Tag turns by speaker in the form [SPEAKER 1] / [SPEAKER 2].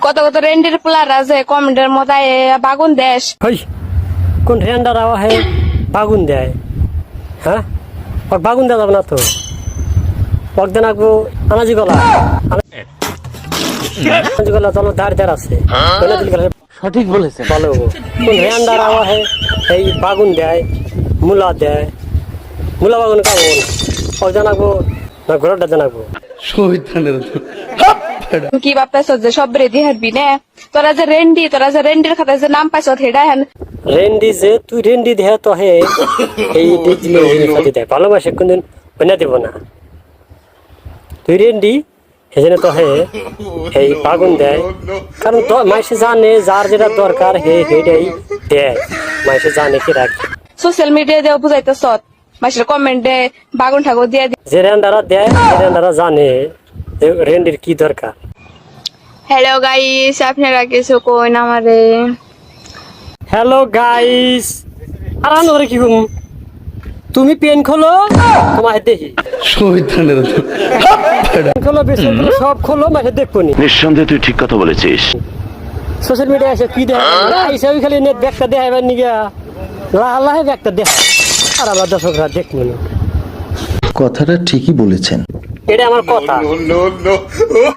[SPEAKER 1] কত কত রেন্ডির প্লার আছে কমেন্টের মধ্যে বাগুন দেশ
[SPEAKER 2] হই কোন রেন্ডার আওয়া হে বাগুন দেয় হ্যাঁ ওর বাগুন দেওয়া যাবে না তো একদিন আঁকবো আনাজি গলা আনাজি গলা চলো ধার ধার আছে
[SPEAKER 3] সঠিক বলেছেন।
[SPEAKER 2] ভালো কোন রেন্ডার আওয়া হে এই বাগুন দেয় মূলা দেয় মূলা বাগুন কাগুন ও জানাবো না ঘোড়াটা জানাবো
[SPEAKER 1] কি ভাবতেছ যে সব রেডি হারবি না তোরা যে রেন্ডির খাতায় যে নাম পাইছ হেডা হেন
[SPEAKER 2] রেন্ডি যে তুই রেন্ডি দেহ তো হে এই ডিজনি সাথে দেয় ভালোবাসে কোনদিন বনা দেব না তুই রেন্ডি সেজন্য তো হে এই বাগুন দেয় কারণ মাইসে জানে যার যেটা দরকার হে হেডাই দেয় মাইসে জানে কি রাখে
[SPEAKER 1] সোশ্যাল মিডিয়া দিয়ে বুঝাইতেছ মাসের কমেন্টে বাগুন ঠাকুর দিয়ে
[SPEAKER 2] যে রেন্ডারা দেয় সে রেন্ডারা জানে যে রেন্ডির কি দরকার।
[SPEAKER 1] হ্যালো গাইস আপনারা কিছু কই না আমারে
[SPEAKER 2] হ্যালো গাইস আর আনোরে কি হুম তুমি পেন খোলো তোমার দেখি পেন খোলো বেশি সব খোলো মাঝে দেখবো নি
[SPEAKER 4] নিঃসন্দেহে তুই ঠিক কথা বলেছিস।
[SPEAKER 2] সোশ্যাল মিডিয়া এসে কি দেখায় হিসাবে খালি নেট ব্যাগটা দেখাইবার নিগা লাহে ব্যাগটা দেখায় আর আমরা দর্শকরা দেখবো না
[SPEAKER 5] কথাটা ঠিকই বলেছেন।
[SPEAKER 2] এটা আমার কথা